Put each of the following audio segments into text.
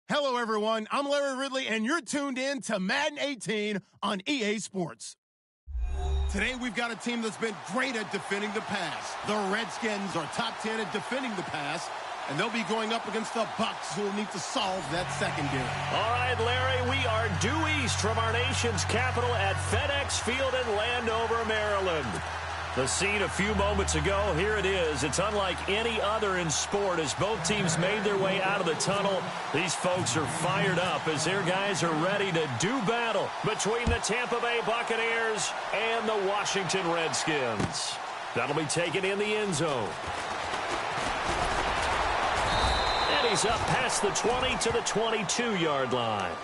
Hello, everyone. I'm Larry Ridley, and you're tuned in to Madden 18 on EA Sports. Today, we've got a team that's been great at defending the pass. The Redskins are top 10 at defending the pass, and they'll be going up against the Bucs, who will need to solve that secondary. All right, Larry, we are due east from our nation's capital at FedEx Field in Landover, Maryland. The scene a few moments ago, here it is. It's unlike any other in sport as both teams made their way out of the tunnel. These folks are fired up as their guys are ready to do battle between the Tampa Bay Buccaneers and the Washington Redskins. That'll be taken in the end zone. And he's up past the 20 to the 22-yard line.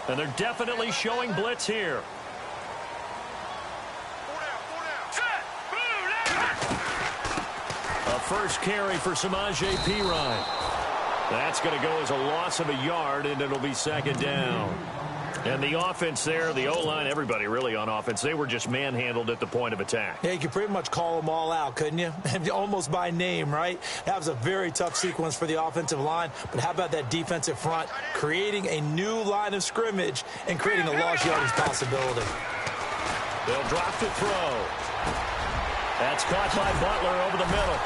And they're definitely showing blitz here. A first carry for Samaje Perine. That's going to go as a loss of a yard, and it'll be second down. And the offense there, the O-line, everybody really on offense, they were just manhandled at the point of attack. Yeah, you could pretty much call them all out, couldn't you? Almost by name, right? That was a very tough sequence for the offensive line. But how about that defensive front creating a new line of scrimmage and creating a lost yardage possibility? They'll drop to throw. That's caught by Butler over the middle.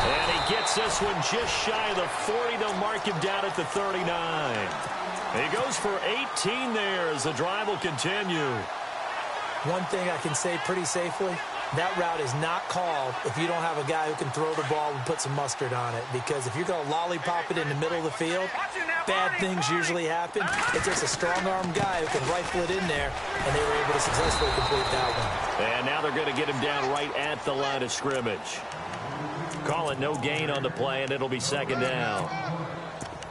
And he gets this one just shy of the 40. They'll mark him down at the 39. He goes for 18 there as the drive will continue. One thing I can say pretty safely, that route is not called if you don't have a guy who can throw the ball and put some mustard on it. Because if you're going to lollipop it in the middle of the field, bad things usually happen. It's just a strong-arm guy who can rifle it in there, and they were able to successfully complete that one. And now they're going to get him down right at the line of scrimmage. Call it no gain on the play, and it'll be second down.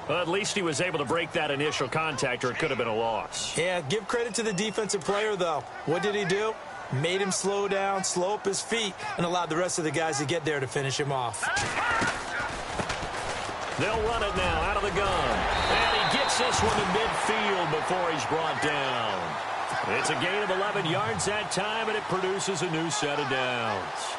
Well, at least he was able to break that initial contact, or it could have been a loss. Yeah, give credit to the defensive player, though. What did he do? Made him slow down, slow up his feet, and allowed the rest of the guys to get there to finish him off. They'll run it now out of the gun. And he gets this one to midfield before he's brought down. It's a gain of 11 yards that time, and it produces a new set of downs.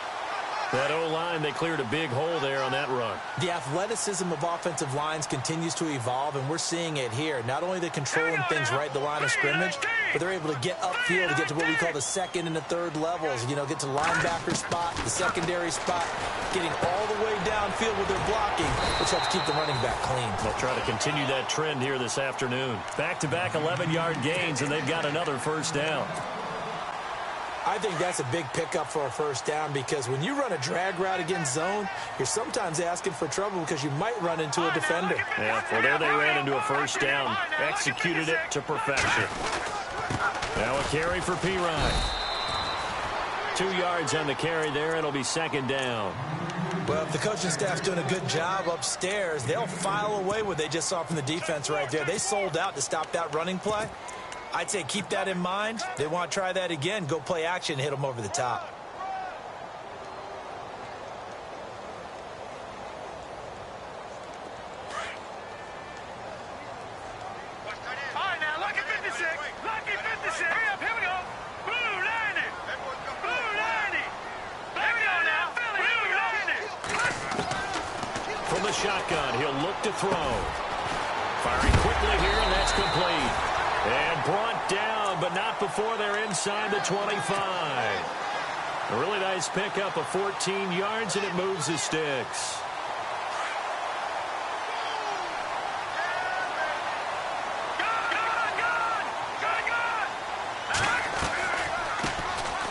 That O-line, they cleared a big hole there on that run. The athleticism of offensive lines continues to evolve, and we're seeing it here. Not only are they controlling things right at the line of scrimmage, but they're able to get upfield to get to what we call the second and the third levels. You know, get to linebacker spot, the secondary spot, getting all the way downfield with their blocking, which helps keep the running back clean. They'll try to continue that trend here this afternoon. Back-to-back 11-yard gains, and they've got another first down. I think that's a big pickup for a first down because when you run a drag route against zone, you're sometimes asking for trouble because you might run into a defender. Yeah, well, there they ran into a first down. Executed it to perfection. Now a carry for Perine. 2 yards on the carry there. It'll be second down. Well, if the coaching staff's doing a good job upstairs, they'll file away what they just saw from the defense right there. They sold out to stop that running play. I'd say keep that in mind. They want to try that again. Go play action and hit them over the top. All right, now, lucky 56. Lucky 56. Hurry up, here we go. Blue 90. Blue 90. Here we go now. Blue 90. From the shotgun, he'll look to throw. Firing quickly here, and that's complete. And brought down, but not before they're inside the 25. A really nice pickup of 14 yards, and it moves the sticks.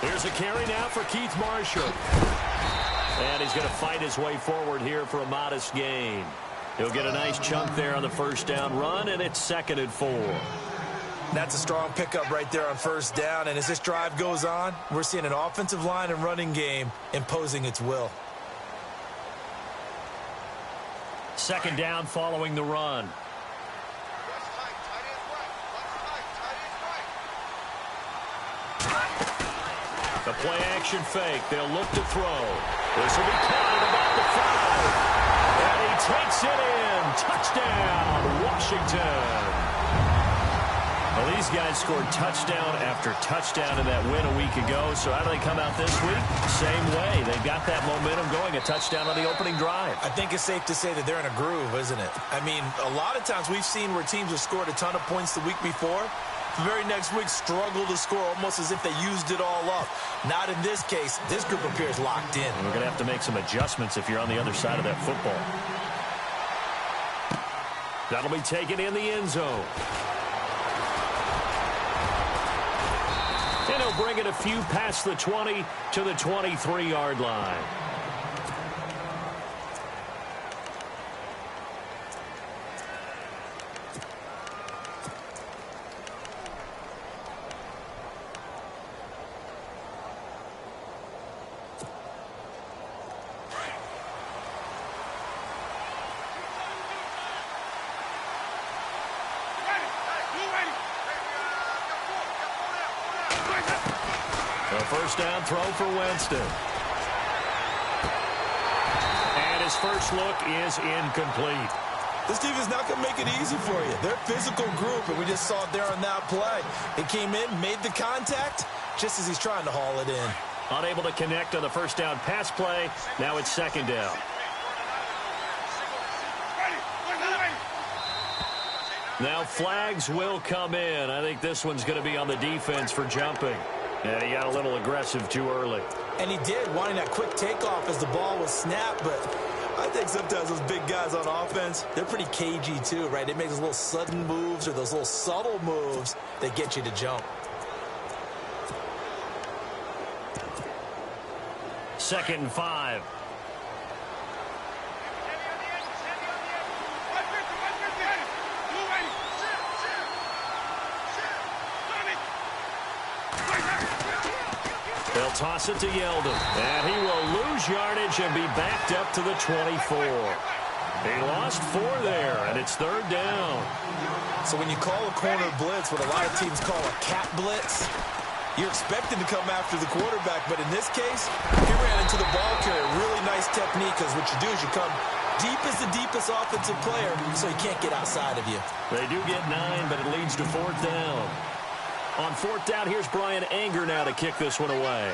Here's a carry now for Keith Marshall. And he's going to fight his way forward here for a modest gain. He'll get a nice chunk there on the first down run, and it's 2nd and 4. That's a strong pickup right there on first down. And as this drive goes on, we're seeing an offensive line and running game imposing its will. Second down following the run. The play action fake. They'll look to throw. This will be caught at about the 5. And he takes Takes it in. Touchdown, Washington. Well, these guys scored touchdown after touchdown in that win a week ago. So how do they come out this week? Same way. They've got that momentum going. A touchdown on the opening drive. I think it's safe to say that they're in a groove, isn't it? I mean, a lot of times we've seen where teams have scored a ton of points the week before. The very next week struggle to score almost as if they used it all up. Not in this case. This group appears locked in. And we're going to have to make some adjustments if you're on the other side of that football. That'll be taken in the end zone. And he'll bring it a few past the 20 to the 23-yard line. First down throw for Winston. And his first look is incomplete. This team is not going to make it easy for you. They're a physical group, and we just saw it there on that play. It came in, made the contact, just as he's trying to haul it in. Unable to connect on the first down pass play. Now it's second down. Now flags will come in. I think this one's going to be on the defense for jumping. Yeah, he got a little aggressive too early. And he did, wanting that quick takeoff as the ball was snapped. But I think sometimes those big guys on offense, they're pretty cagey too, right? They make those little sudden moves or those little subtle moves that get you to jump. Second and 5. They'll toss it to Yeldon. And he will lose yardage and be backed up to the 24. He lost 4 there, and it's third down. So when you call a corner blitz, what a lot of teams call a cat blitz, you're expecting to come after the quarterback. But in this case, he ran into the ball carrier. Really nice technique, because what you do is you come deep as the deepest offensive player, so he can't get outside of you. They do get 9, but it leads to fourth down. On fourth down, here's Brian Anger now to kick this one away.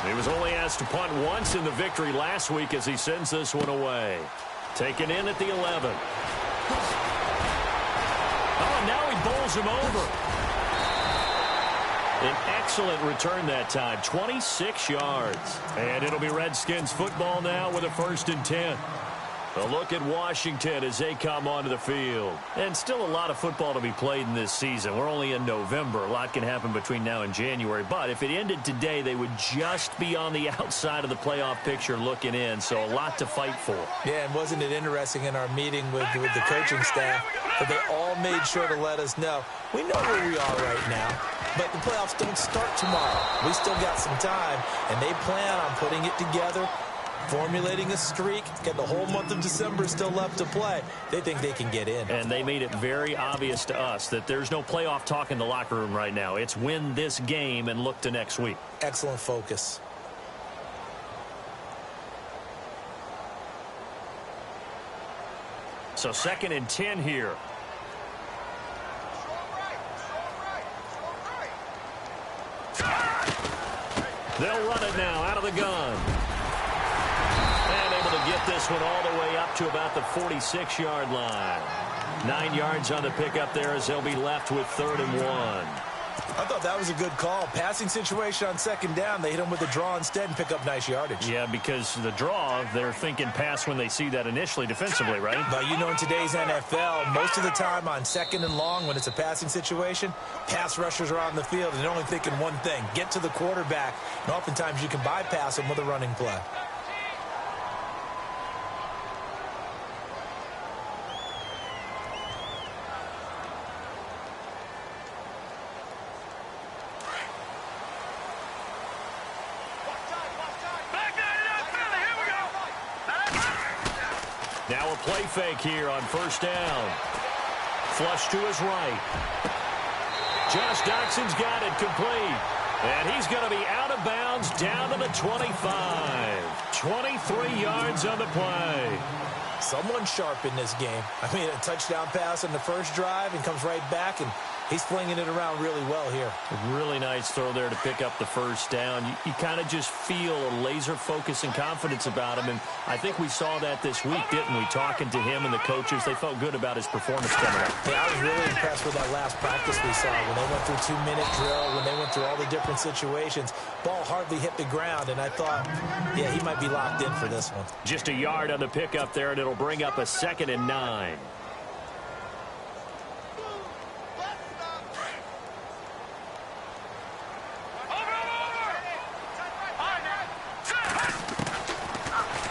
He was only asked to punt once in the victory last week as he sends this one away. Taken in at the 11. Oh, now he bowls him over. An excellent return that time, 26 yards. And it'll be Redskins football now with a 1st and 10. A look at Washington as they come onto the field. And still a lot of football to be played in this season. We're only in November. A lot can happen between now and January. But if it ended today, they would just be on the outside of the playoff picture looking in. So a lot to fight for. Yeah, and wasn't it interesting in our meeting with the coaching staff that they all made sure to let us know, we know where we are right now, but the playoffs don't start tomorrow. We still got some time, and they plan on putting it together, formulating a streak, get the whole month of December still left to play. They think they can get in. And they made it very obvious to us that there's no playoff talk in the locker room right now. It's win this game and look to next week. Excellent focus. So 2nd and 10 here. They'll run it now out of the gun. And able to get this one all the way up to about the 46-yard line. 9 yards on the pickup there as they'll be left with 3rd and 1. I thought that was a good call. Passing situation on 2nd down. They hit him with a draw instead and pick up nice yardage. Yeah, because the draw, they're thinking pass when they see that initially defensively, right? But you know, in today's NFL, most of the time on 2nd and long, when it's a passing situation, pass rushers are on the field and they're only thinking one thing, get to the quarterback. And oftentimes you can bypass them with a running play. Now a play fake here on 1st down. Flush to his right. Josh Doxson's got it complete. And he's going to be out of bounds down to the 25. 23 yards on the play. Someone sharp in this game. I mean, a touchdown pass in the first drive and comes right back, and he's flinging it around really well here. A really nice throw there to pick up the first down. You kind of just feel a laser focus and confidence about him, and I think we saw that this week, didn't we? Talking to him and the coaches, they felt good about his performance coming up. Yeah, I was really impressed with that last practice we saw when they went through 2-minute drill, when they went through all the different situations. Ball hardly hit the ground, and I thought, yeah, he might be locked in for this one. Just a yard on the pickup there, and it'll bring up a 2nd and 9.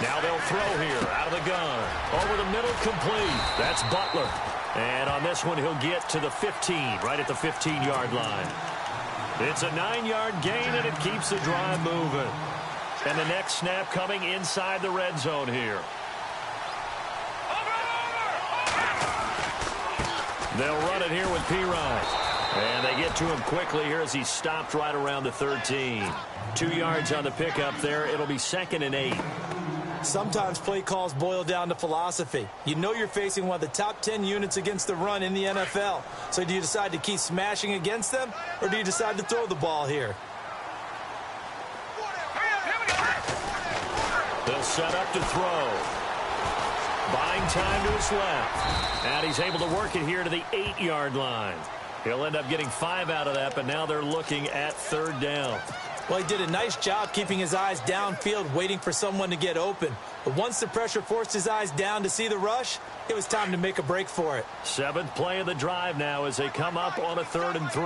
Now they'll throw here out of the gun. Over the middle, complete. That's Butler. And on this one, he'll get to the 15, right at the 15-yard line. It's a 9-yard gain, and it keeps the drive moving. And the next snap coming inside the red zone here. They'll run it here with Pirine. And they get to him quickly here as he's stopped right around the 13. 2 yards on the pickup there. It'll be 2nd and 8. Sometimes play calls boil down to philosophy. You know you're facing one of the top 10 units against the run in the NFL. So do you decide to keep smashing against them, or do you decide to throw the ball here? They'll set up to throw. Buying time to his left. And he's able to work it here to the 8-yard line. He'll end up getting 5 out of that, but now they're looking at 3rd down. Well, he did a nice job keeping his eyes downfield, waiting for someone to get open. But once the pressure forced his eyes down to see the rush, it was time to make a break for it. 7th play of the drive now as they come up on a 3rd and 3.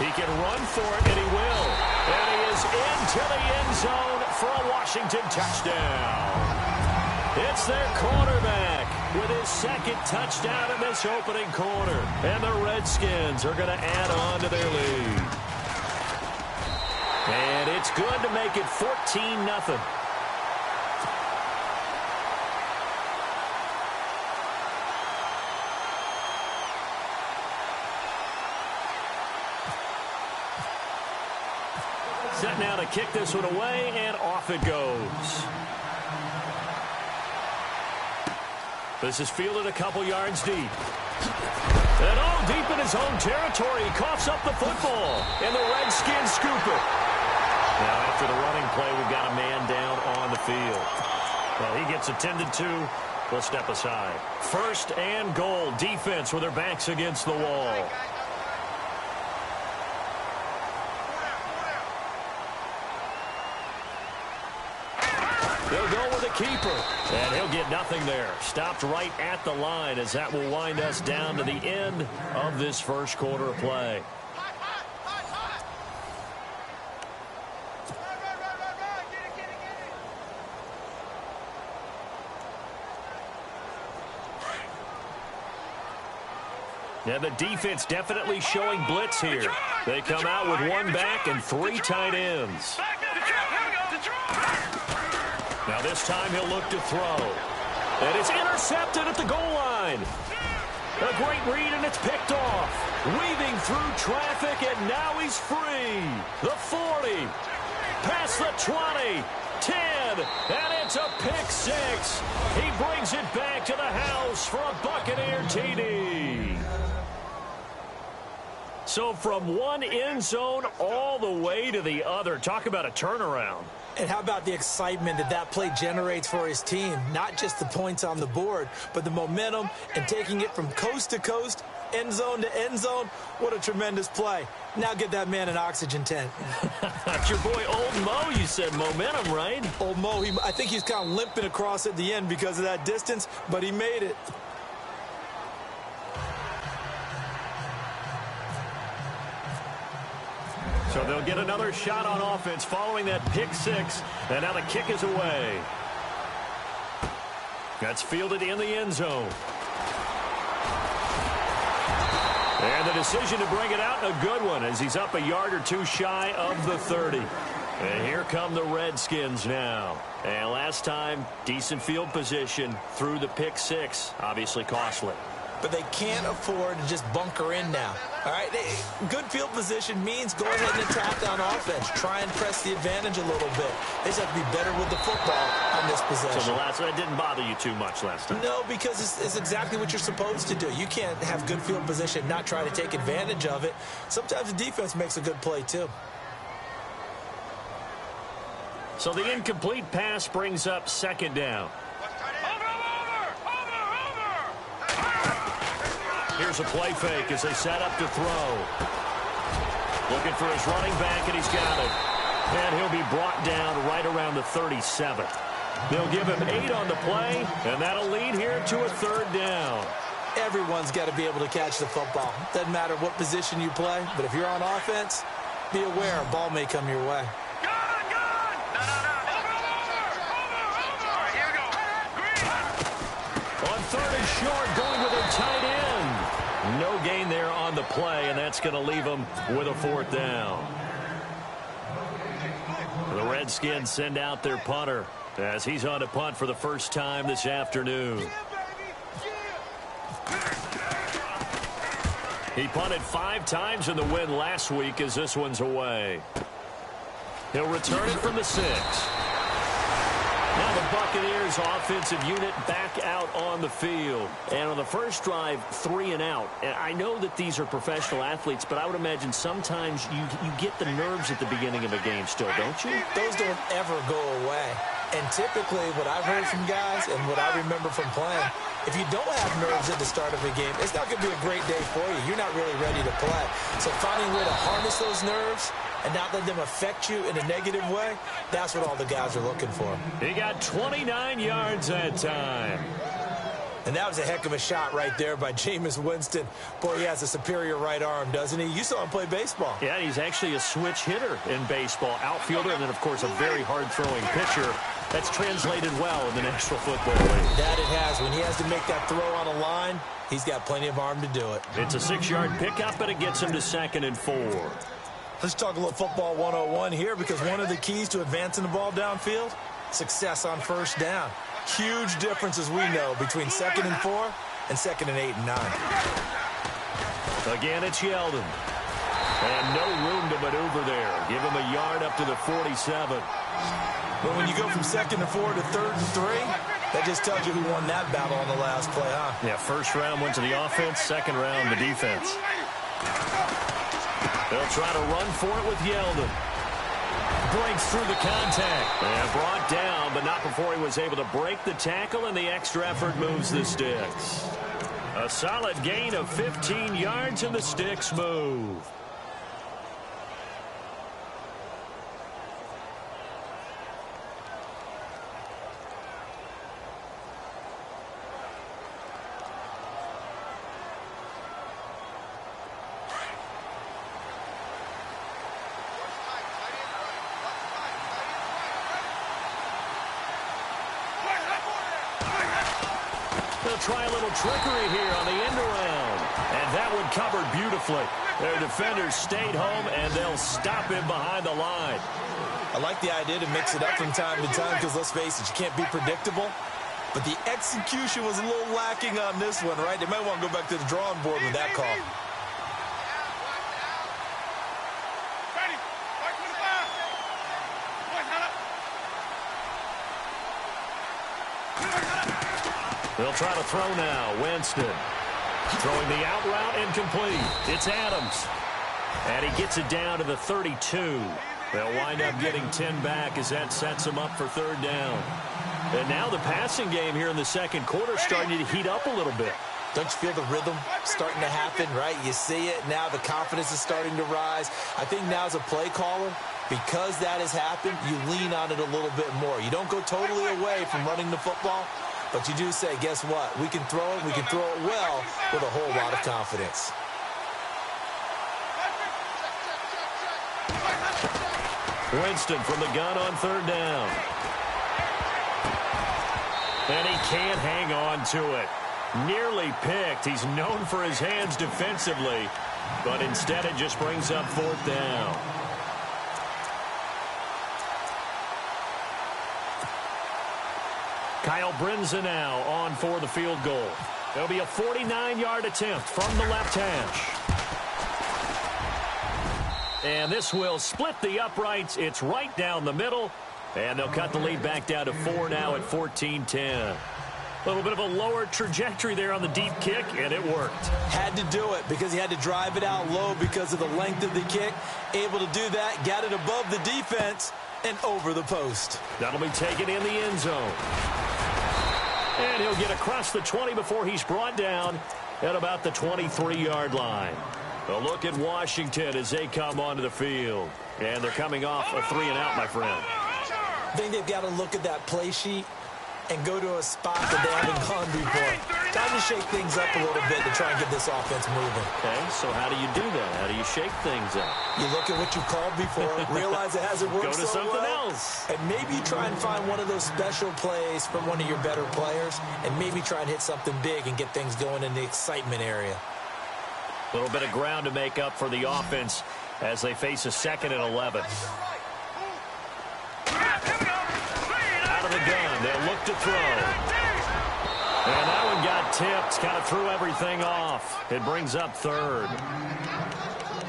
He can run for it, and he will. And he is into the end zone for a Washington touchdown. It's their quarterback with his 2nd touchdown in this opening quarter. And the Redskins are going to add on to their lead. And it's good to make it 14-0. Set now to kick this one away, and off it goes. This is fielded a couple yards deep. And all deep in his own territory, he coughs up the football. And the Redskins scoop it. Now after the running play, we've got a man down on the field. Well, he gets attended to. We'll step aside. 1st and goal. Defense with their backs against the wall. They'll go with a keeper. And he'll get nothing there. Stopped right at the line as that will wind us down to the end of this first quarter of play. And the defense definitely showing blitz here. They come out with 1 back and 3 tight ends. Now this time he'll look to throw. And it's intercepted at the goal line. A great read, and it's picked off. Weaving through traffic, and now he's free. The 40. Past the 20. 10. And it's a pick 6. He brings it back to the house for a Buccaneer TD. So from one end zone all the way to the other. Talk about a turnaround. And how about the excitement that that play generates for his team? Not just the points on the board, but the momentum and taking it from coast to coast, end zone to end zone. What a tremendous play. Now get that man an oxygen tent. That's your boy Old Mo, you said. Momentum, right? Old Mo, I think he's kind of limping across at the end because of that distance, but he made it. So they'll get another shot on offense following that pick 6. And now the kick is away. That's fielded in the end zone. And the decision to bring it out, a good one, as he's up a yard or 2 shy of the 30. And here come the Redskins now. And last time, decent field position through the pick six. Obviously costly. But they can't afford to just bunker in now. All right, good field position means go ahead and attack on offense. Try and press the advantage a little bit. They just have to be better with the football on this possession. So that didn't bother you too much last time? No, because it's exactly what you're supposed to do. You can't have good field position, not try to take advantage of it. Sometimes the defense makes a good play, too. So the incomplete pass brings up second down. Here's a play fake as they set up to throw. Looking for his running back, and he's got it. And he'll be brought down right around the 37. They'll give him 8 on the play, and that'll lead here to a third down. Everyone's got to be able to catch the football. Doesn't matter what position you play, but if you're on offense, be aware a ball may come your way. On third and short, going with a tight end. No gain there on the play, and that's going to leave them with a fourth down. The Redskins send out their punter as he's on to punt for the first time this afternoon. He punted 5 times in the win last week as this one's away. He'll return it from the 6. Now the Buccaneers offensive unit back out on the field. And on the first drive, 3 and out. And I know that these are professional athletes, but I would imagine sometimes you get the nerves at the beginning of a game still, don't you? Those don't ever go away. And typically what I've heard from guys and what I remember from playing, if you don't have nerves at the start of a game, it's not going to be a great day for you. You're not really ready to play. So finding a way to harness those nerves and not let them affect you in a negative way, that's what all the guys are looking for. He got 29 yards that time. And that was a heck of a shot right there by Jameis Winston. Boy, he has a superior right arm, doesn't he? You saw him play baseball. Yeah, he's actually a switch hitter in baseball. Outfielder, and then, of course, a very hard-throwing pitcher. That's translated well in the National Football League. That it has. When he has to make that throw on a line, he's got plenty of arm to do it. It's a 6-yard pickup, but it gets him to 2nd and 4. Let's talk a little football 101 here, because one of the keys to advancing the ball downfield, success on first down. Huge difference, as we know, between 2nd and 4 and 2nd and 8 and 9. Again, it's Yeldon. And no room to maneuver there. Give him a yard up to the 47. But when you go from 2nd and 4 to 3rd and 3, that just tells you who won that battle on the last play, huh? Yeah, first round went to the offense, second round the defense. They'll try to run for it with Yeldon. Breaks through the contact. And brought down, but not before he was able to break the tackle, and the extra effort moves the sticks. A solid gain of 15 yards, and the sticks move. Try a little trickery here on the end around. And that one covered beautifully. Their defenders stayed home, and they'll stop him behind the line. I like the idea to mix it up from time to time because, let's face it, you can't be predictable. But the execution was a little lacking on this one, right? They might want to go back to the drawing board with that call. They'll try to throw now. Winston throwing the out route, incomplete. It's Adams. And he gets it down to the 32. They'll wind up getting 10 back as that sets them up for 3rd down. And now the passing game here in the second quarter starting to heat up a little bit. Don't you feel the rhythm starting to happen, right? You see it now. The confidence is starting to rise. I think now as a play caller, because that has happened, you lean on it a little bit more. You don't go totally away from running the football, but you do say, guess what? We can throw it. We can throw it well with a whole lot of confidence. Winston from the gun on 3rd down. And he can't hang on to it. Nearly picked. He's known for his hands defensively, but instead it just brings up 4th down. Brinza now on for the field goal. It'll be a 49-yard attempt from the left hash. And this will split the uprights. It's right down the middle. And they'll cut the lead back down to 4 now at 14-10. A little bit of a lower trajectory there on the deep kick, and it worked. Had to do it because he had to drive it out low because of the length of the kick. Able to do that, got it above the defense, and over the post. That'll be taken in the end zone. And he'll get across the 20 before he's brought down at about the 23-yard line. A look at Washington as they come onto the field. And they're coming off a 3-and-out, my friend. I think they've got to look at that play sheet and go to a spot that they haven't gone before. Time to shake things up a little bit to try and get this offense moving. Okay, so how do you do that? How do you shake things up? You look at what you called before, realize it hasn't worked so well. Go to something else. And maybe try and find one of those special plays from one of your better players, and maybe try and hit something big and get things going in the excitement area. A little bit of ground to make up for the offense as they face a 2nd and 11. Out of the gun, they'll look to throw. And that one got tipped, kind of threw everything off. It brings up 3rd.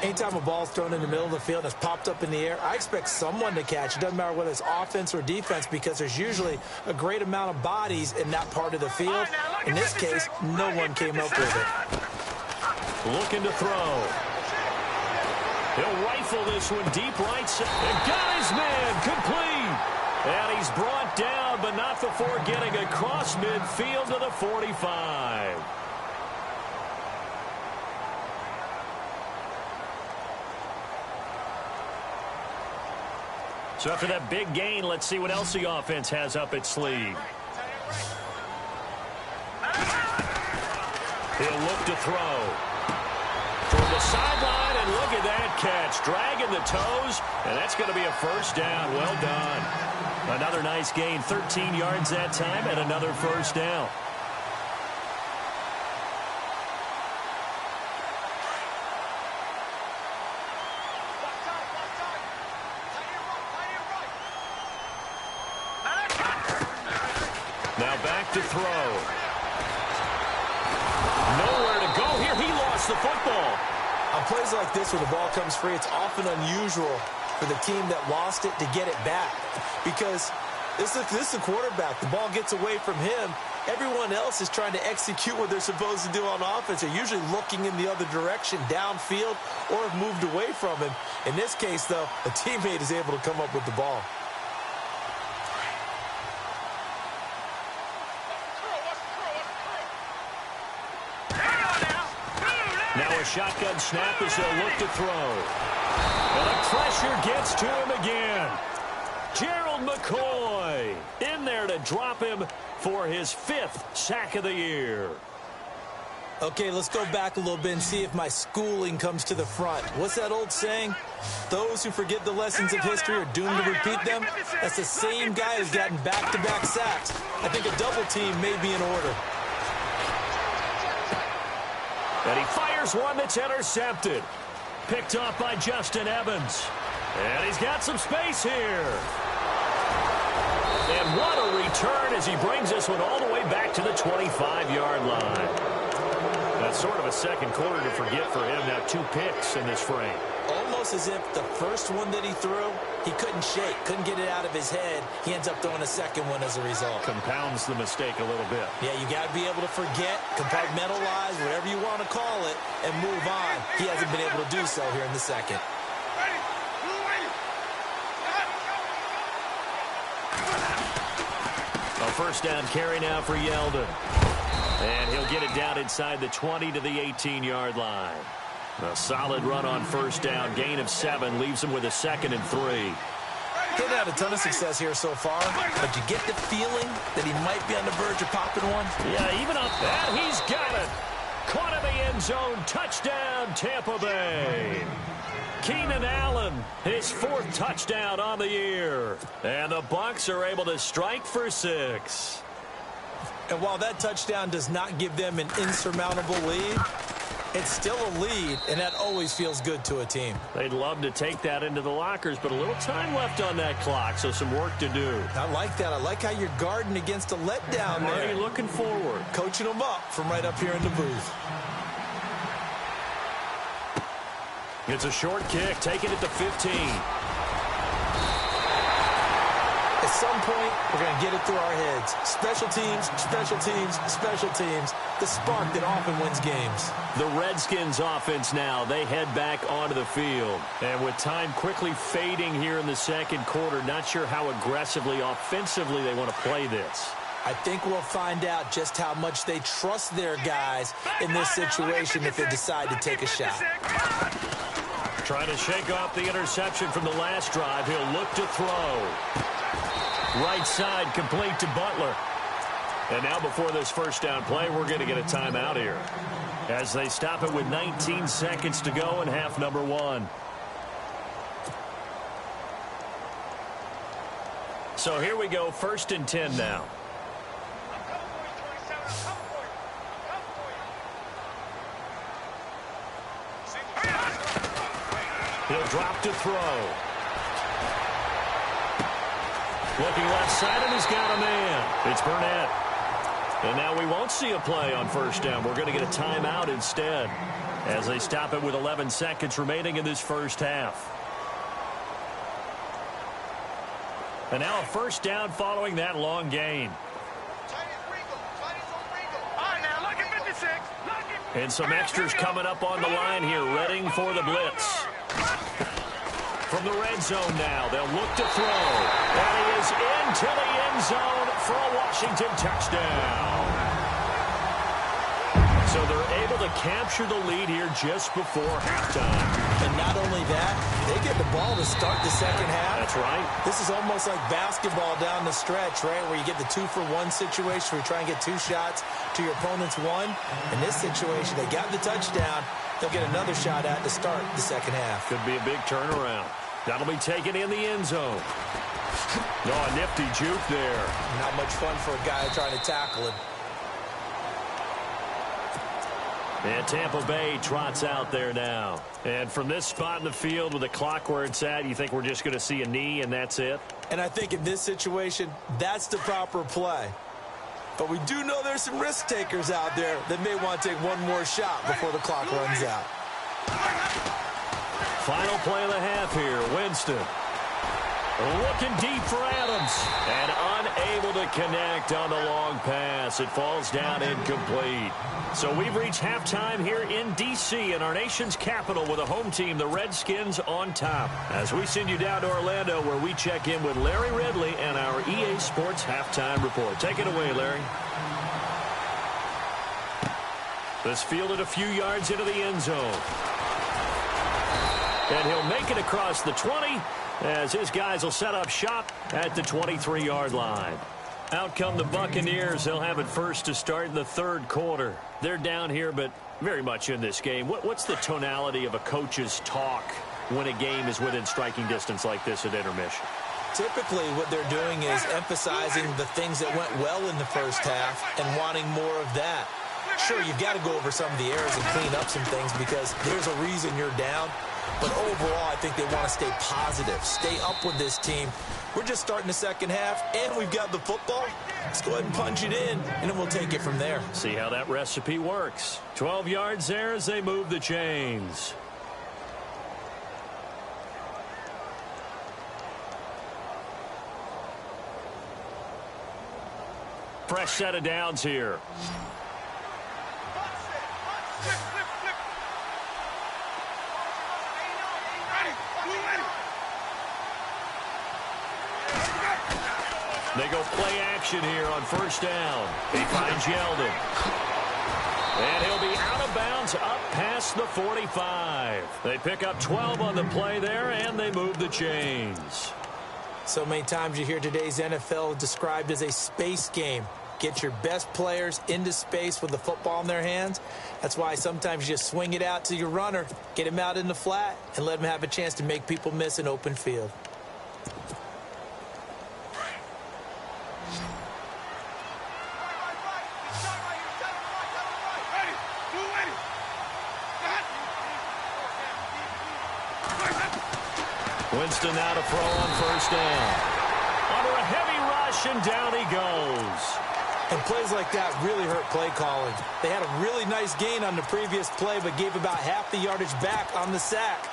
Anytime a ball's thrown in the middle of the field and it's popped up in the air, I expect someone to catch. It doesn't matter whether it's offense or defense because there's usually a great amount of bodies in that part of the field. In this case, no one came up with it. Looking to throw. He'll rifle this one deep right side. And got his man complete. And he's brought down, but not before getting across midfield to the 45. So after that big gain, let's see what else the offense has up its sleeve. He'll look to throw. From the sideline, and look at that catch. Dragging the toes, and that's going to be a 1st down. Well done. Another nice gain, 13 yards that time, and another 1st down. Now back to throw. Nowhere to go here. He lost the football. On plays like this where the ball comes free, it's often unusual for the team that lost it to get it back because this is the quarterback. The ball gets away from him. Everyone else is trying to execute what they're supposed to do on offense. They're usually looking in the other direction, downfield, or have moved away from him. In this case, though, a teammate is able to come up with the ball. Now a shotgun snap as they'll look to throw. And the pressure gets to him again. Gerald McCoy in there to drop him for his 5th sack of the year. Okay, let's go back a little bit and see if my schooling comes to the front. What's that old saying? Those who forget the lessons of history are doomed to repeat them. That's the same guy who's gotten back-to-back sacks. I think a double team may be in order. And he fires one that's intercepted. Picked off by Justin Evans. And he's got some space here. And what a return as he brings this one all the way back to the 25-yard line. That's sort of a second quarter to forget for him. Now 2 picks in this frame. Almost as if the first one that he threw, he couldn't shake, couldn't get it out of his head. He ends up throwing a second one as a result. Compounds the mistake a little bit. Yeah, you got to be able to forget, compartmentalize, whatever you want to call it, and move on. He hasn't been able to do so here in the second. A 1st down carry now for Yeldon. And he'll get it down inside the 20 to the 18-yard line. A solid run on 1st down. Gain of 7 leaves him with a 2nd and 3. He's had a ton of success here so far, but you get the feeling that he might be on the verge of popping one. Yeah, even up that, he's got it. Caught in the end zone. Touchdown, Tampa Bay. Keenan Allen, his 4th touchdown on the year. And the Bucs are able to strike for 6. And while that touchdown does not give them an insurmountable lead, It's still a lead, and that always feels good to a team. They'd love to take that into the lockers, but a little time left on that clock, so some work to do. I like that. I like how you're guarding against a letdown there. Already looking forward. Coaching them up from right up here in the booth. It's a short kick, taken at the 15. At some point, we're going to get it through our heads. Special teams, special teams, special teams. The spark that often wins games. The Redskins offense now, they head back onto the field. And with time quickly fading here in the second quarter, not sure how aggressively, offensively they want to play this. I think we'll find out just how much they trust their guys in this situation if they decide to take a shot. Trying to shake off the interception from the last drive. He'll look to throw. Right side complete to Butler. And now before this first down play, we're going to get a timeout here as they stop it with 19 seconds to go in half number one. So here we go, 1st and 10 now. He'll drop to throw. Looking left side, and he's got a man. It's Burnett. And now we won't see a play on first down. We're going to get a timeout instead as they stop it with 11 seconds remaining in this first half. And now a first down following that long gain. And some extras coming up on the line here, readying for the blitz. From the red zone now, they'll look to throw. And he is into the end zone for a Washington touchdown. So they're able to capture the lead here just before halftime. And not only that, they get the ball to start the second half. That's right. This is almost like basketball down the stretch, right, where you get the 2-for-1 situation where you try and get 2 shots to your opponent's 1. In this situation, they got the touchdown. They'll get another shot at to start the second half. Could be a big turnaround. That'll be taken in the end zone. Oh, a nifty juke there. Not much fun for a guy trying to tackle him. And Tampa Bay trots out there now. And from this spot in the field with the clock where it's at, you think we're just going to see a knee and that's it? And I think in this situation, that's the proper play. But we do know there's some risk takers out there that may want to take one more shot before the clock runs out. Final play of the half here. Winston looking deep for Adams. And unable to connect on the long pass. It falls down incomplete. So we've reached halftime here in D.C. in our nation's capital with a home team, the Redskins, on top. As we send you down to Orlando where we check in with Larry Ridley and our EA Sports Halftime Report. Take it away, Larry. This fielded a few yards into the end zone. And he'll make it across the 20 as his guys will set up shop at the 23-yard line. Out come the Buccaneers. They'll have it first to start in the third quarter. They're down here, but very much in this game. What's the tonality of a coach's talk when a game is within striking distance like this at intermission? Typically, what they're doing is emphasizing the things that went well in the first half and wanting more of that. Sure, you've got to go over some of the errors and clean up some things because there's a reason you're down. But overall, I think they want to stay positive, stay up with this team. We're just starting the second half, and we've got the football. Let's go ahead and punch it in, and then we'll take it from there. See how that recipe works. 12 yards there as they move the chains. Fresh set of downs here. They go play action here on first down. He finds Yeldon. And he'll be out of bounds up past the 45. They pick up 12 on the play there, and they move the chains. So many times you hear today's NFL described as a space game. Get your best players into space with the football in their hands. That's why sometimes you just swing it out to your runner, get him out in the flat, and let him have a chance to make people miss an open field. Winston now to throw on first down. Under a heavy rush, and down he goes. And plays like that really hurt play calling. They had a really nice gain on the previous play, but gave about half the yardage back on the sack.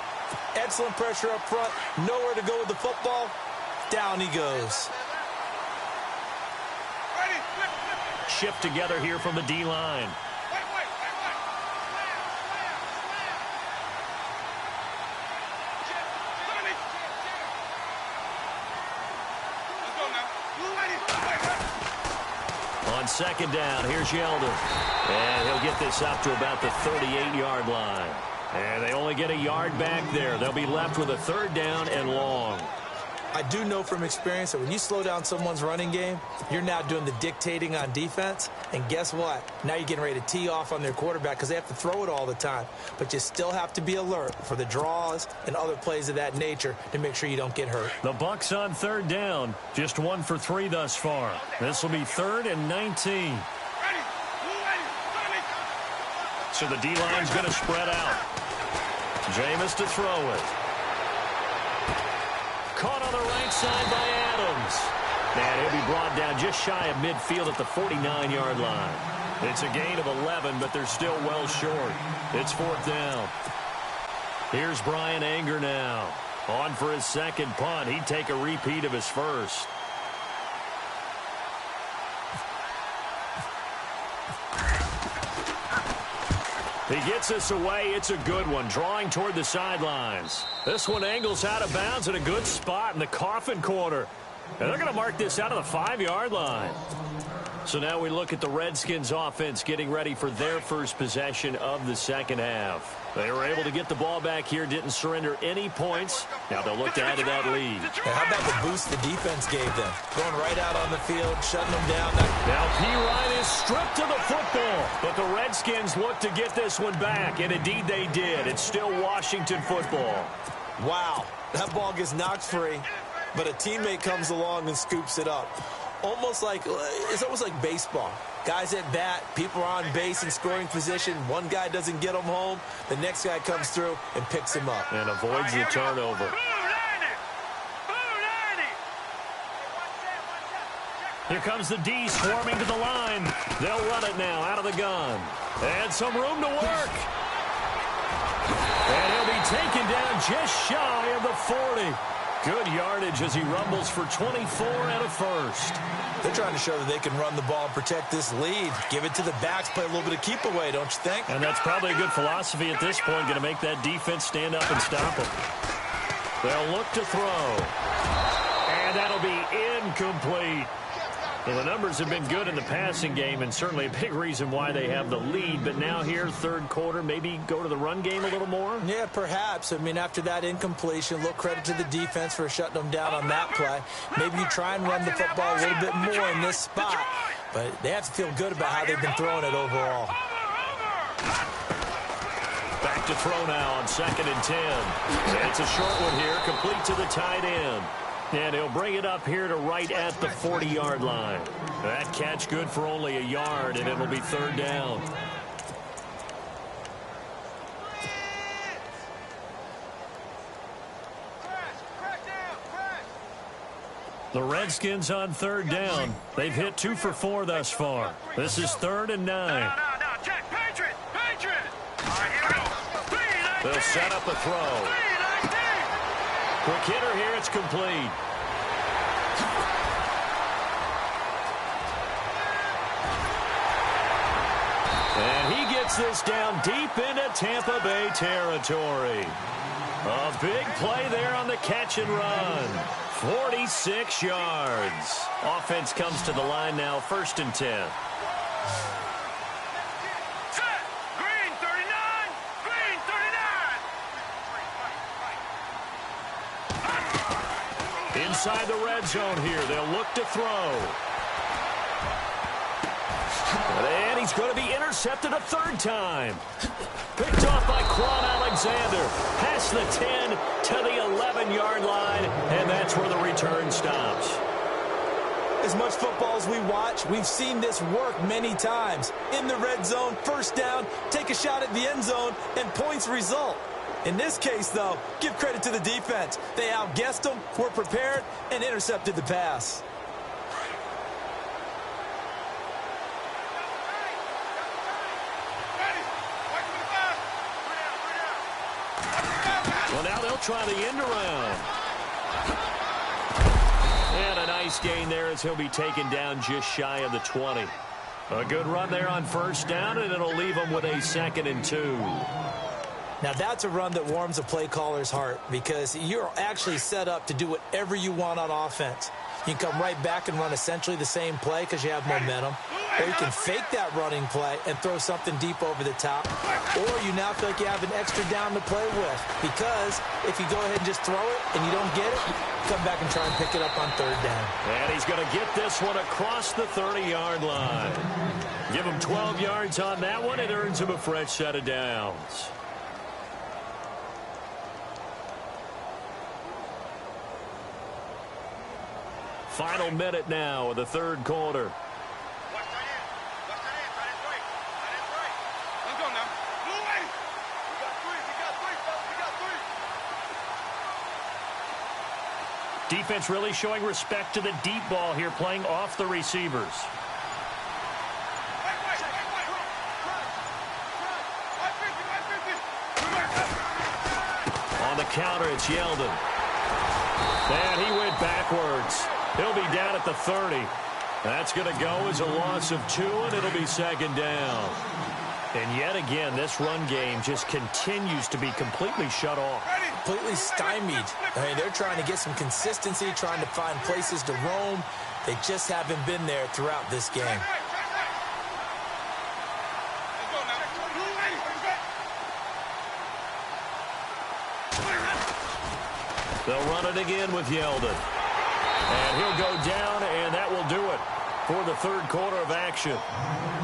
Excellent pressure up front. Nowhere to go with the football. Down he goes. Shift together here from the D-line. On second down, here's Yeldon. And he'll get this up to about the 38-yard line. And they only get a yard back there. They'll be left with a third down and long. I do know from experience that when you slow down someone's running game, you're now doing the dictating on defense. And guess what? Now you're getting ready to tee off on their quarterback because they have to throw it all the time. But you still have to be alert for the draws and other plays of that nature to make sure you don't get hurt. The Bucs on third down. Just 1 for 3 thus far. This will be 3rd and 19. So the D-line's going to spread out. Jameis to throw it. Caught on the right side by Adams. And he'll be brought down just shy of midfield at the 49-yard line. It's a gain of 11, but they're still well short. It's 4th down. Here's Brian Anger now. On for his second punt. He'd take a repeat of his first. He gets this away. It's a good one. Drawing toward the sidelines. This one angles out of bounds in a good spot in the coffin corner. And they're going to mark this out of the 5-yard line. So now we look at the Redskins offense getting ready for their first possession of the second half. They were able to get the ball back here, didn't surrender any points. Now they'll look to add to that lead. And how about the boost the defense gave them? Going right out on the field, shutting them down. Now P-Ryan is stripped to the football, but the Redskins look to get this one back, and indeed they did. It's still Washington football. Wow, that ball gets knocked free, but a teammate comes along and scoops it up. It's almost like baseball. Guys at bat, people are on base in scoring position. One guy doesn't get them home. The next guy comes through and picks him up. And avoids the turnover. Here comes the D swarming to the line. They'll run it now out of the gun. And some room to work. And he'll be taken down just shy of the 40. Good yardage as he rumbles for 24 and a first. They're trying to show that they can run the ball and protect this lead. Give it to the backs, play a little bit of keep away, don't you think? And that's probably a good philosophy at this point, going to make that defense stand up and stop them. They'll look to throw. And that'll be incomplete. Well, the numbers have been good in the passing game, and certainly a big reason why they have the lead. But now here, third quarter, maybe go to the run game a little more? Yeah, perhaps. I mean, after that incompletion, a little credit to the defense for shutting them down on that play. Maybe you try and run the football a little bit more in this spot. But they have to feel good about how they've been throwing it overall. Back to throw now on 2nd and 10. It's a short one here, complete to the tight end. And he'll bring it up here to right at the 40-yard line. That catch good for only a yard, and it'll be 3rd down. The Redskins on 3rd down. They've hit 2 for 4 thus far. This is 3rd and 9. No, check. Patriot. All right, here we go. They'll set up a throw. Quick hitter here, it's complete. And he gets this down deep into Tampa Bay territory. A big play there on the catch and run. 46 yards. Offense comes to the line now, 1st and 10. Inside the red zone here. They'll look to throw. And he's going to be intercepted a 3rd time. Picked off by Quan Alexander. Past the 10 to the 11-yard line. And that's where the return stops. As much football as we watch, we've seen this work many times. In the red zone, 1st down, take a shot at the end zone, and points result. In this case, though, give credit to the defense. They outguessed them, were prepared, and intercepted the pass. Well, now they'll try the end around. And a nice gain there as he'll be taken down just shy of the 20. A good run there on first down, and it'll leave him with a 2nd and 2. Now, that's a run that warms a play caller's heart because you're actually set up to do whatever you want on offense. You can come right back and run essentially the same play because you have momentum. Or you can fake that running play and throw something deep over the top. Or you now feel like you have an extra down to play with because if you go ahead and just throw it and you don't get it, come back and try and pick it up on 3rd down. And he's going to get this one across the 30-yard line. Give him 12 yards on that one. It earns him a fresh set of downs. Final minute now of the 3rd quarter. Defense really showing respect to the deep ball here, playing off the receivers. On the counter, it's Yeldon. And he went backwards. He'll be down at the 30. That's going to go as a loss of 2, and it'll be 2nd down. And yet again, this run game just continues to be completely shut off. Completely stymied. I mean, they're trying to get some consistency, trying to find places to roam. They just haven't been there throughout this game. They'll run it again with Yeldon. And he'll go down, and that will do it for the 3rd quarter of action.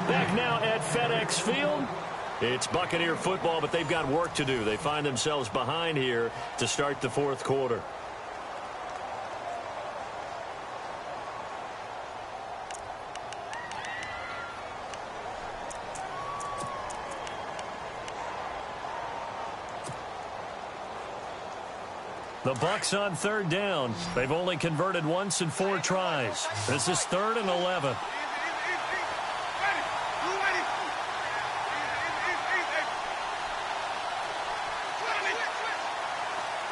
Back now at FedEx Field. It's Buccaneer football, but they've got work to do. They find themselves behind here to start the 4th quarter. The Bucs on 3rd down. They've only converted once in 4 tries. This is 3rd and 11.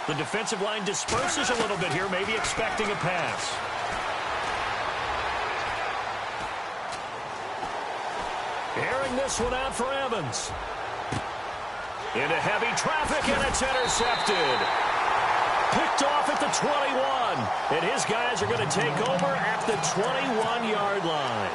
The defensive line disperses a little bit here, maybe expecting a pass. Airing this one out for Evans. Into heavy traffic, and it's intercepted. Picked off at the 21. And his guys are going to take over at the 21-yard line.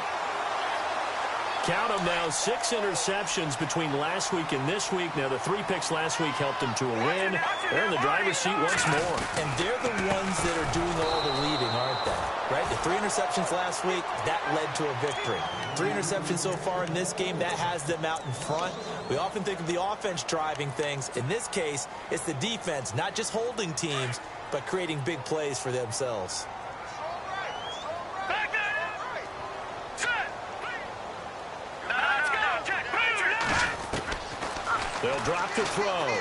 Count them now, 6 interceptions between last week and this week. Now, the 3 picks last week helped them to a win. They're in the driver's seat once more. And they're the ones that are doing all the leading, aren't they? Right? The 3 interceptions last week, that led to a victory. 3 interceptions so far in this game, that has them out in front. We often think of the offense driving things. In this case, it's the defense, not just holding teams, but creating big plays for themselves. They'll drop the throw.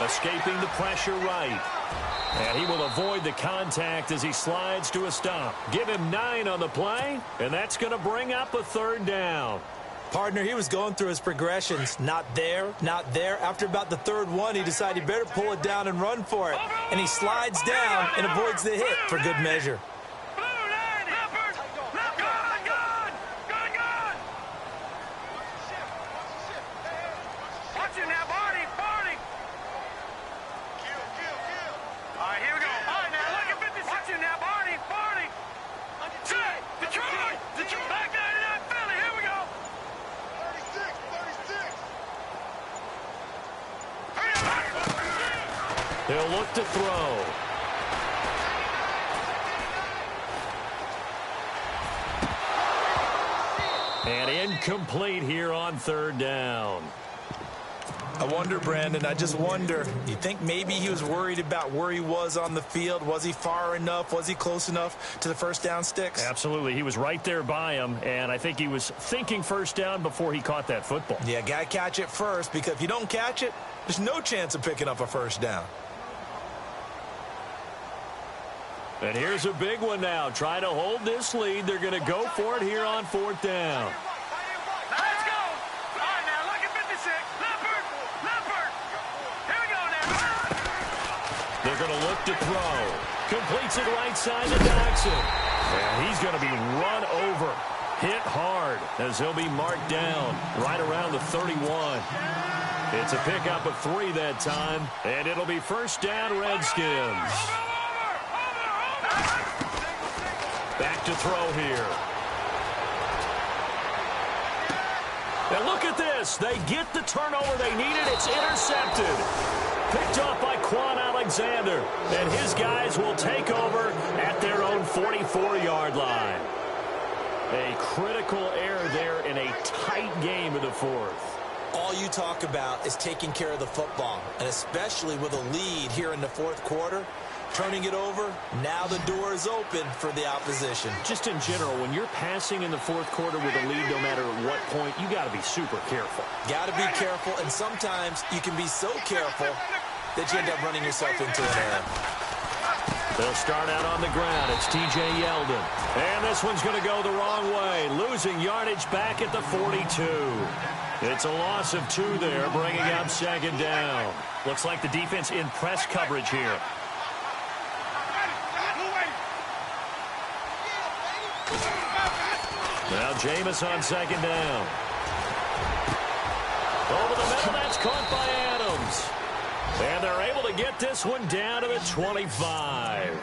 Escaping the pressure right. And he will avoid the contact as he slides to a stop. Give him 9 on the play, and that's going to bring up a 3rd down. Partner, he was going through his progressions. Not there, not there. After about the 3rd one, he decided he better pull it down and run for it. And he slides down and avoids the hit for good measure. They'll look to throw. And incomplete here on 3rd down. I wonder, Brandon, I just wonder, you think maybe he was worried about where he was on the field? Was he far enough? Was he close enough to the first down sticks? Absolutely. He was right there by him, and I think he was thinking first down before he caught that football. Yeah, got to catch it first, because if you don't catch it, there's no chance of picking up a first down. And here's a big one now. Try to hold this lead. They're going to go for it here on fourth down. Let's go. All right, now, look at 56. Leopard. Here we go now. They're going to look to throw. Completes it right side to Dodson. And he's going to be run over. Hit hard as he'll be marked down right around the 31. It's a pickup of 3 that time. And it'll be first down, Redskins. Back to throw here. And look at this. They get the turnover they needed. It's intercepted. Picked off by Quan Alexander. And his guys will take over at their own 44-yard line. A critical error there in a tight game in the fourth. All you talk about is taking care of the football, and especially with a lead here in the fourth quarter. Turning it over, now the door is open for the opposition. Just in general, when you're passing in the fourth quarter with a lead, no matter at what point, you got to be super careful. Got to be careful, and sometimes you can be so careful that you end up running yourself into an error. They'll start out on the ground. It's T.J. Yeldon. And this one's going to go the wrong way. Losing yardage back at the 42. It's a loss of 2 there, bringing up second down. Looks like the defense in press coverage here. Now Jameis on second down. Over the middle, that's caught by Adams. And they're able to get this one down to the 25.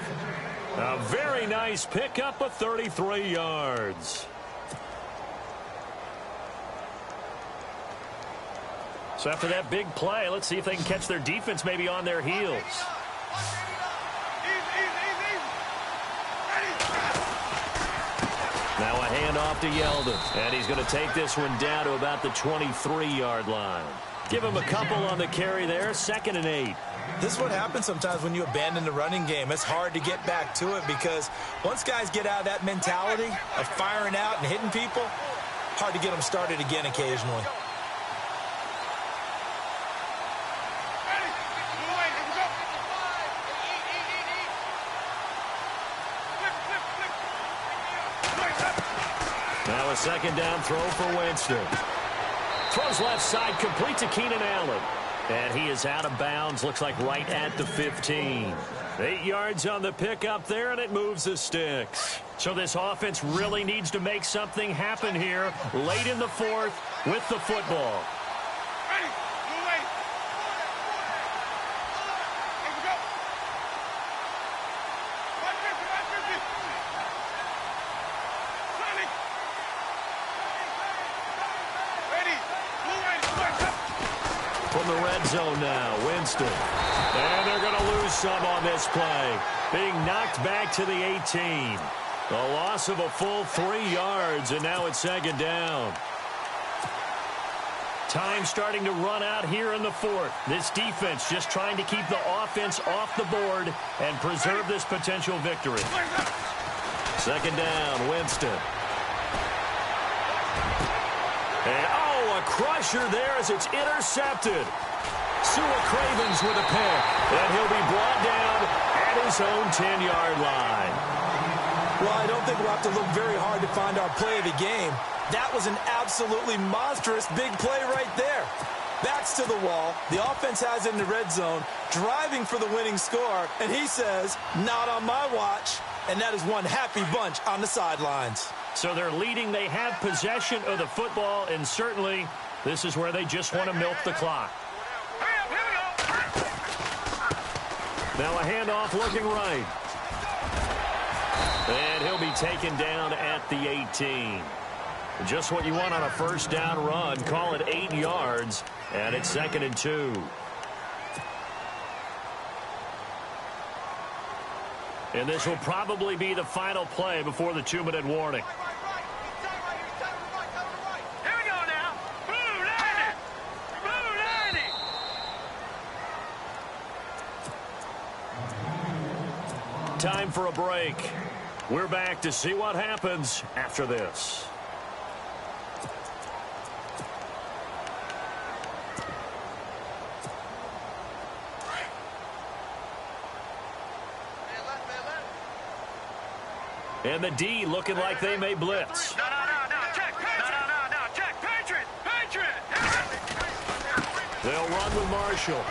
A very nice pickup of 33 yards. So after that big play, let's see if they can catch their defense maybe on their heels. Now a handoff to Yeldon. And he's going to take this one down to about the 23-yard line. Give him a couple on the carry there. 2nd and 8. This is what happens sometimes when you abandon the running game. It's hard to get back to it because once guys get out of that mentality of firing out and hitting people, hard to get them started again occasionally. Now a second down throw for Winston. Throws left side, complete to Keenan Allen. And he is out of bounds, looks like right at the 15. 8 yards on the pickup there, and it moves the sticks. So this offense really needs to make something happen here late in the fourth with the football. From the red zone now, Winston. And they're going to lose some on this play. Being knocked back to the 18. A loss of a full 3 yards, and now it's second down. Time starting to run out here in the fourth. This defense just trying to keep the offense off the board and preserve this potential victory. Second down, Winston. And, a crusher there as it's intercepted. Sua Cravens with a pick, and he'll be brought down at his own 10-yard line. Well, I don't think we'll have to look very hard to find our play of the game. That was an absolutely monstrous big play right there. Backs to the wall. The offense has it in the red zone, driving for the winning score, and he says, not on my watch. And that is one happy bunch on the sidelines. So they're leading. They have possession of the football, and certainly this is where they just want to milk the clock. Now a handoff looking right. And he'll be taken down at the 18. Just what you want on a first down run. Call it 8 yards, and it's 2nd and 2. And this will probably be the final play before the 2-minute warning. Here we go now. Blue 90. Blue 90. time for a break. We're back to see what happens after this. And the D looking like they may blitz. No, check, Patriot. No, check, Patriot. They'll run with Marshall.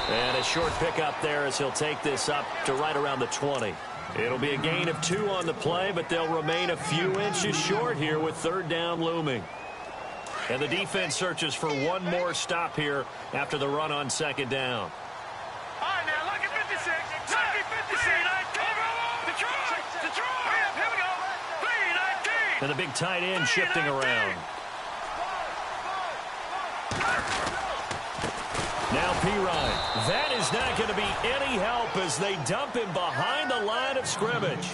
And a short pickup there as he'll take this up to right around the 20. It'll be a gain of 2 on the play, but they'll remain a few inches short here with third down looming. And the defense searches for one more stop here after the run on second down. All right, now, look at 56. Lucky 56. 319. Detroit. Here we go. 319. And the big tight end shifting around. Now Pirine. That is not going to be any help as they dump him behind the line of scrimmage.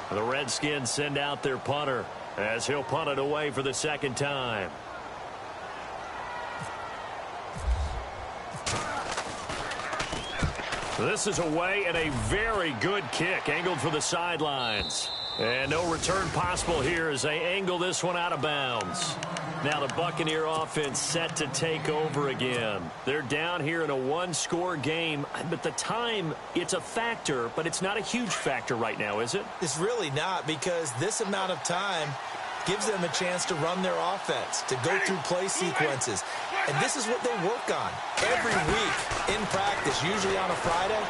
The Redskins send out their punter as he'll punt it away for the second time. This is away and a very good kick angled for the sidelines. And no return possible here as they angle this one out of bounds. Now the Buccaneer offense set to take over again. They're down here in a one-score game, but the time, it's a factor, but it's not a huge factor right now, is it? It's really not, because this amount of time gives them a chance to run their offense, to go through play sequences. And this is what they work on every week in practice, usually on a Friday.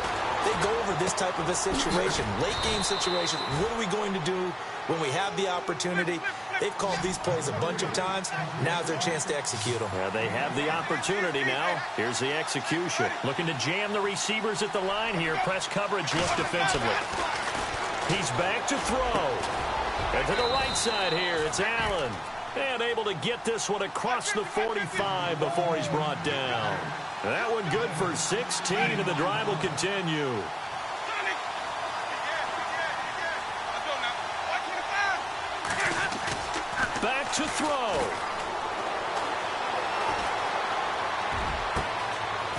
They go over this type of a situation, late game situation. What are we going to do when we have the opportunity? They've called these plays a bunch of times. Now's their chance to execute them. Yeah, they have the opportunity now. Here's the execution. Looking to jam the receivers at the line here. Press coverage look defensively. He's back to throw. And to the right side here, it's Allen. And able to get this one across the 45 before he's brought down. That one good for 16, and the drive will continue. Back to throw.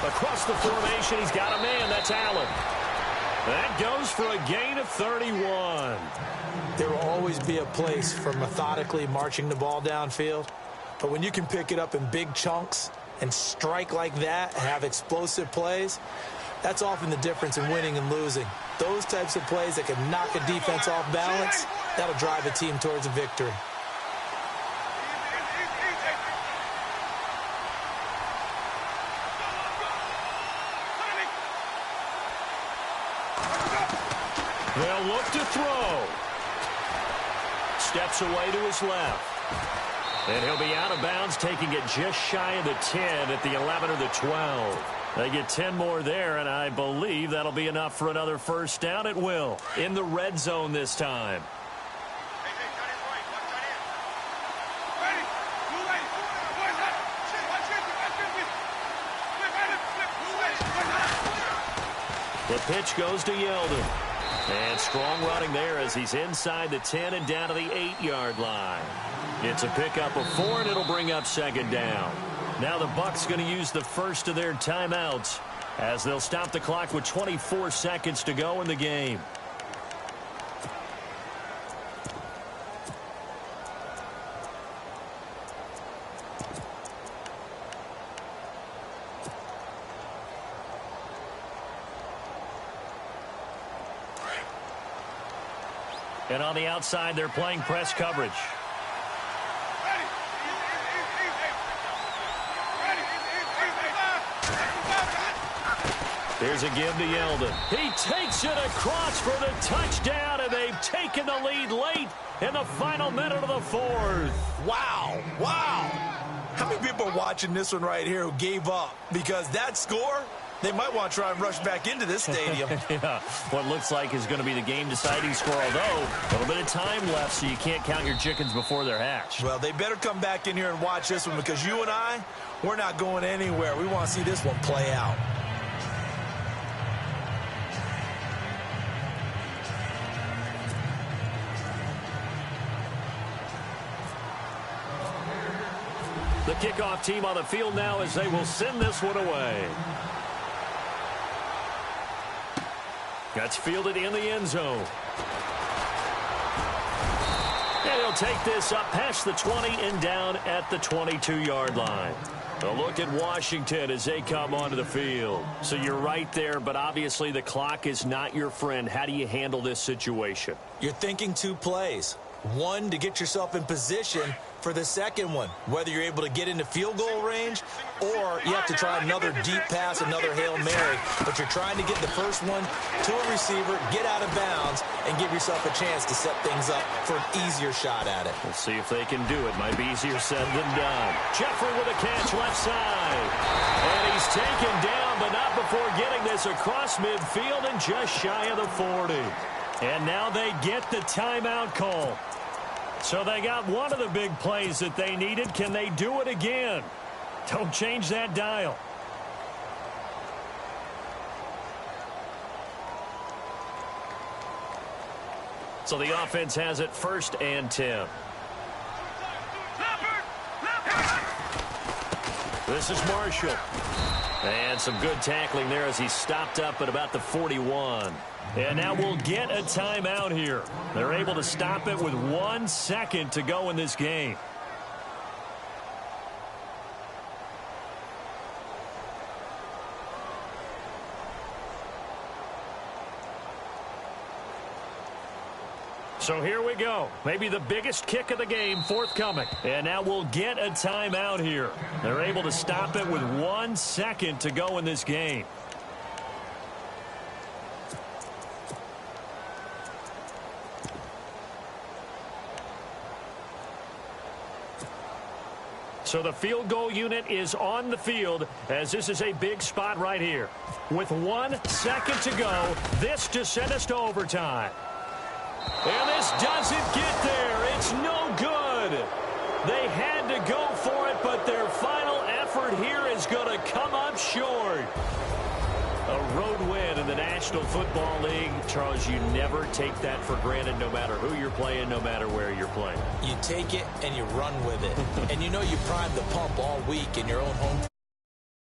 Across the formation, he's got a man. That's Allen. That goes for a gain of 31. There will always be a place for methodically marching the ball downfield. But when you can pick it up in big chunks and strike like that, have explosive plays, that's often the difference in winning and losing. Those types of plays that can knock a defense off balance, that'll drive a team towards a victory. They'll look to throw. Steps away to his left. And he'll be out of bounds, taking it just shy of the 10 at the 11 or the 12. They get 10 more there, and I believe that'll be enough for another first down. It will. In the red zone this time. The pitch goes to Yeldon. And strong running there as he's inside the 10 and down to the 8-yard line. It's a pickup of 4, and it'll bring up second down. Now the Bucs going to use the first of their timeouts as they'll stop the clock with 24 seconds to go in the game. And on the outside, they're playing press coverage. Here's a give to Yeldon. He takes it across for the touchdown, and they've taken the lead late in the final minute of the fourth. Wow. How many people are watching this one right here who gave up? Because that score, they might want to try and rush back into this stadium. Yeah, what looks like is going to be the game-deciding score, although a little bit of time left, so you can't count your chickens before they're hatched. Well, they better come back in here and watch this one, because you and I, we're not going anywhere. We want to see this one play out. The kickoff team on the field now as they will send this one away. That's fielded in the end zone. And he'll take this up past the 20 and down at the 22-yard line. A look at Washington as they come onto the field. So you're right there, but obviously the clock is not your friend. How do you handle this situation? You're thinking two plays. One, to get yourself in position for the second one, whether you're able to get into field goal range or you have to try another deep pass, another Hail Mary, but you're trying to get the first one to a receiver, get out of bounds, and give yourself a chance to set things up for an easier shot at it. We'll see if they can do it. Might be easier said than done. Jeffrey with a catch left side. And he's taken down, but not before getting this across midfield and just shy of the 40. And now they get the timeout call. So they got one of the big plays that they needed. Can they do it again? Don't change that dial. So the offense has it 1st and 10. This is Marshall. And some good tackling there as he stopped up at about the 41. And now we'll get a timeout here. They're able to stop it with 1 second to go in this game. So here we go. Maybe the biggest kick of the game forthcoming. And now we'll get a timeout here. They're able to stop it with 1 second to go in this game. So the field goal unit is on the field as this is a big spot right here. With 1 second to go, this to send us to overtime. And this doesn't get there. It's no good. They had to go for it, but their final effort here is going to come up short. A road win in the National Football League. Charles, you never take that for granted no matter who you're playing, no matter where you're playing. You take it and you run with it. And you know you primed the pump all week in your own home